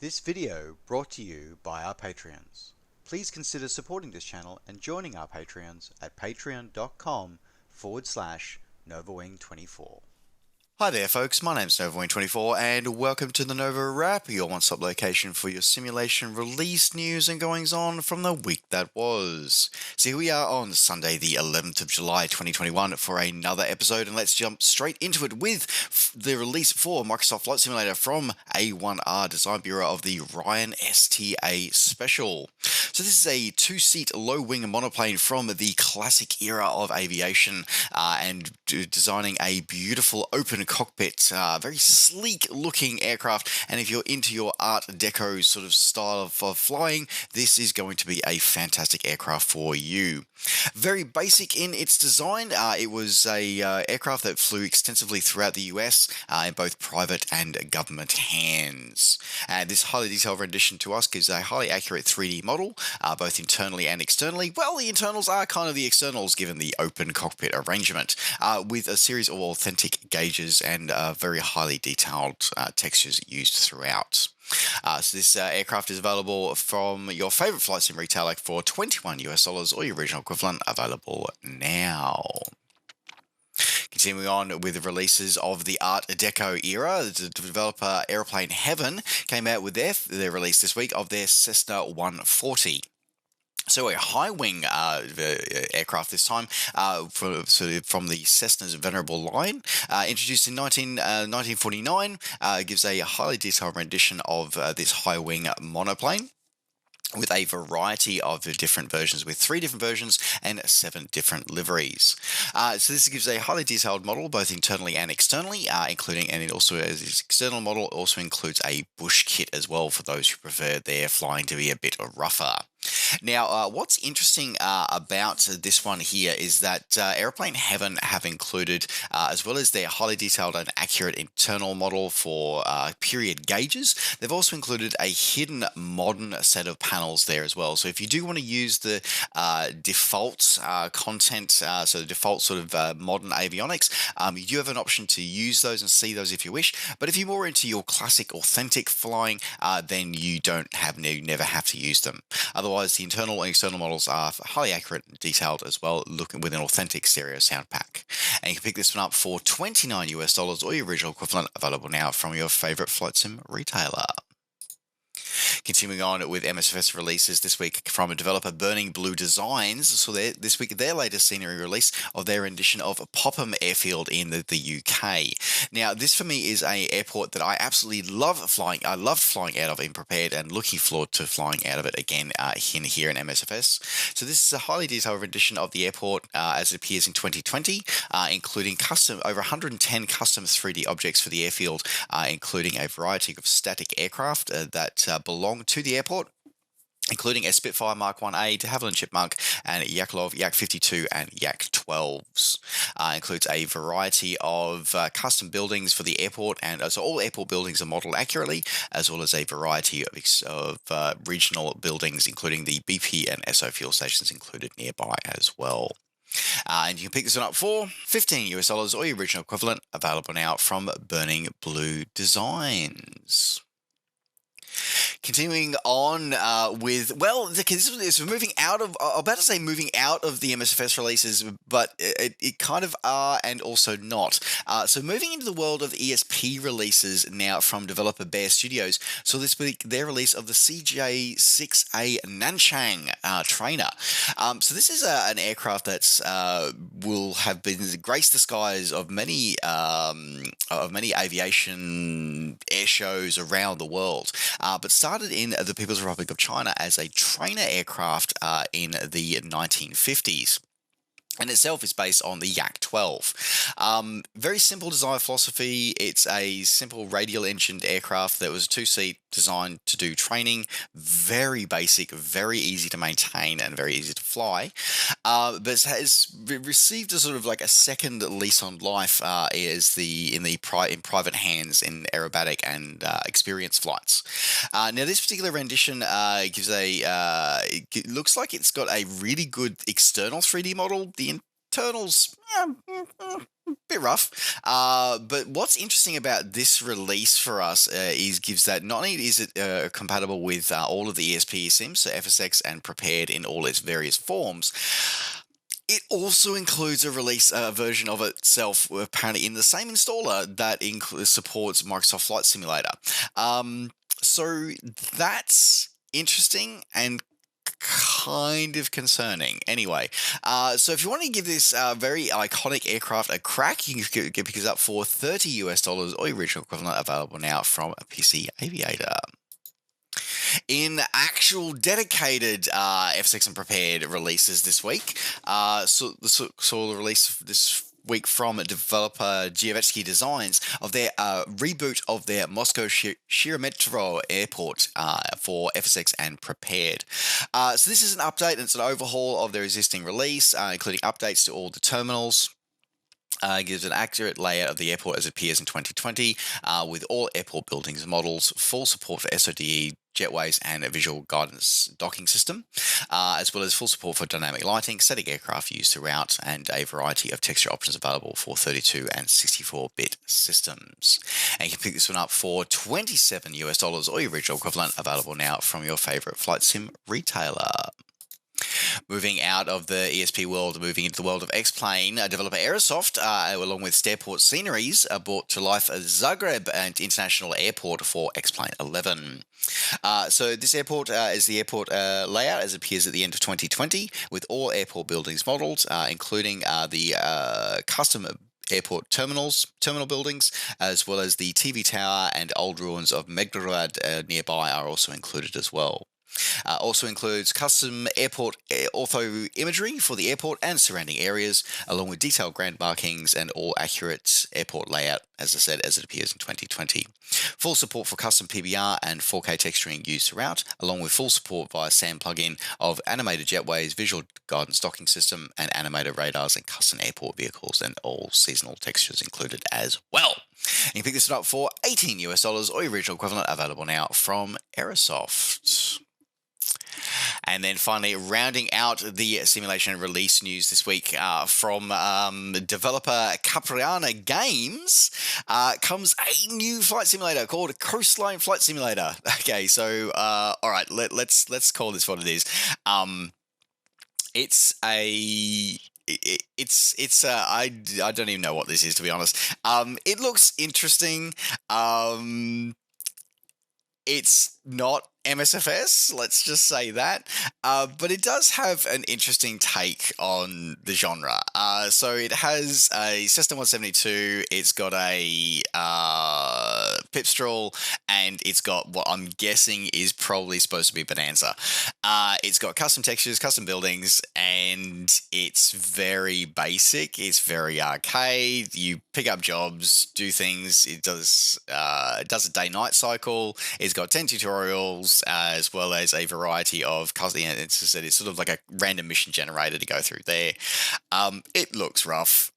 This video brought to you by our Patreons. Please consider supporting this channel and joining our Patreons at patreon.com/NovaWing24. Hi there folks, my name's NovaWing24 and welcome to the NovaWrap, your one-stop location for your simulation release news and goings on from the week that was. So here we are on Sunday the 11th of July 2021 for another episode, and let's jump straight into it with the release for Microsoft Flight Simulator from A1R Design Bureau of the Ryan STA Special. So this is a two-seat low-wing monoplane from the classic era of aviation and designing a beautiful open cockpit, very sleek looking aircraft, and if you're into your Art Deco sort of style of flying, this is going to be a fantastic aircraft for you. Very basic in its design. It was a aircraft that flew extensively throughout the US in both private and government hands. This highly detailed rendition to us gives a highly accurate 3D model, both internally and externally. Well, the internals are kind of the externals given the open cockpit arrangement, with a series of authentic gauges and very highly detailed textures used throughout. So this aircraft is available from your favorite flight sim retailer for $21 or your original equivalent, available now. Continuing on with the releases of the Art Deco era, the developer Airplane Heaven came out with their release this week of their Cessna 140. So a high-wing aircraft this time from the Cessna's venerable line, introduced in 1949, gives a highly detailed rendition of this high-wing monoplane, with a variety of different versions, with 3 different versions and 7 different liveries. So this gives a highly detailed model, both internally and externally, including, and it also, as its external model, also includes a bush kit as well for those who prefer their flying to be a bit rougher. Now, what's interesting about this one here is that Airplane Heaven have included, as well as their highly detailed and accurate internal model for period gauges, they've also included a hidden modern set of panels there as well. So if you do want to use the default content, so the default sort of modern avionics, you do have an option to use those and see those if you wish. But if you're more into your classic authentic flying, then you never have to use them. Otherwise, the internal and external models are highly accurate and detailed as well, looking with an authentic stereo sound pack. And you can pick this one up for $29 or your original equivalent, available now from your favorite flight sim retailer. Continuing on with MSFS releases this week from a developer, Burning Blue Designs. So this week, their latest scenery release of their rendition of Popham Airfield in the UK. Now, this for me is an airport that I absolutely love flying. I loved flying out of in Prepared and looking forward to flying out of it again here in MSFS. So this is a highly detailed rendition of the airport as it appears in 2020, including over 110 custom 3D objects for the airfield, including a variety of static aircraft that belong to the airport, including a Spitfire Mark 1A, de Havilland Chipmunk, and Yakolov Yak 52 and Yak 12s. Includes a variety of custom buildings for the airport, and so all airport buildings are modelled accurately, as well as a variety of regional buildings, including the BP and SO fuel stations included nearby as well. And you can pick this one up for $15 or your original equivalent, available now from Burning Blue Designs. Continuing on with, well, this is moving out of, I'm about to say moving out of the MSFS releases, but it kind of are and also not. So moving into the world of ESP releases now from developer Bear Studios. So this week, their release of the CJ6A Nanchang trainer. So this is an aircraft that's will have been graced the skies of many aviation air shows around the world. But started in the People's Republic of China as a trainer aircraft in the 1950s. And itself is based on the Yak 12. Very simple design philosophy. It's a simple radial-engined aircraft that was a 2-seat, designed to do training. Very basic, very easy to maintain, and very easy to fly. But it has received a sort of like a second lease on life in private hands in aerobatic and experience flights. Now, this particular rendition it looks like it's got a really good external 3D model. The internals, bit rough. But what's interesting about this release for us is gives that not only is it compatible with all of the ESP sims, so FSX and prepared in all its various forms, it also includes a release version of itself, apparently in the same installer that supports Microsoft Flight Simulator. So that's interesting and kind of concerning. Anyway, so if you want to give this very iconic aircraft a crack, you can pick this up for $30 or your original equivalent, available now from a PC Aviator. In actual dedicated F6 and prepared releases this week, saw the release this week from developer Giovetsky Designs of their reboot of their Moscow Sheremetyevo airport for FSX and prepared. So this is an update and it's an overhaul of their existing release, including updates to all the terminals. Gives an accurate layout of the airport as it appears in 2020, with all airport buildings and models, full support for SODE, jetways, and a visual guidance docking system, as well as full support for dynamic lighting, static aircraft used throughout, and a variety of texture options available for 32 and 64-bit systems. And you can pick this one up for $27 or your original equivalent, available now from your favorite flight sim retailer. Moving out of the ESP world, moving into the world of XPlane, developer Aerosoft, along with Starport Sceneries, brought to life Zagreb and International Airport for XPlane 11. So this airport is the airport layout as it appears at the end of 2020, with all airport buildings modelled, including the custom airport terminal buildings, as well as the TV tower and old ruins of Medgrad nearby are also included as well. Also includes custom airport ortho imagery for the airport and surrounding areas, along with detailed ground markings and all accurate airport layout, as I said, as it appears in 2020. Full support for custom PBR and 4K texturing used throughout, along with full support via SAM plugin of animated jetways, visual guidance docking system, and animated radars and custom airport vehicles, and all seasonal textures included as well. And you can pick this one up for $18 or your original equivalent, available now from Aerosoft. And then finally, rounding out the simulation release news this week from developer Capriana Games, comes a new flight simulator called Coastline Flight Simulator. Okay, so all right, let's call this what it is. It's I don't even know what this is, to be honest. It looks interesting. It's not MSFS, let's just say that, but it does have an interesting take on the genre. So it has a Cessna 172, it's got a Pipstrel, and it's got what I'm guessing is probably supposed to be Bonanza. It's got custom textures, custom buildings, and it's very basic. It's very arcade. You pick up jobs, do things. It does a day-night cycle. It's got 10 tutorials, as well as a variety of, it's sort of like a random mission generator to go through there. It looks rough.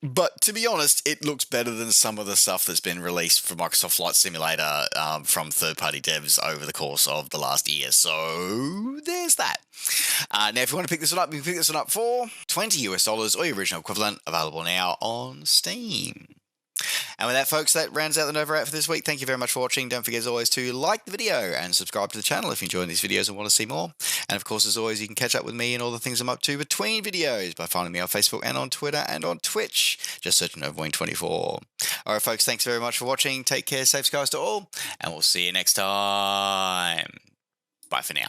But to be honest, it looks better than some of the stuff that's been released for Microsoft Flight Simulator from third-party devs over the course of the last year. So there's that. Now, if you want to pick this one up, you can pick this one up for $20 or your original equivalent, available now on Steam. And with that, folks, that rounds out the NovaWrap for this week. Thank you very much for watching. Don't forget, as always, to like the video and subscribe to the channel if you enjoy these videos and want to see more. And of course, as always, you can catch up with me and all the things I'm up to between videos by finding me on Facebook and on Twitter and on Twitch. Just search NovaWing24. All right, folks, thanks very much for watching. Take care, safe skies to all, and we'll see you next time. Bye for now.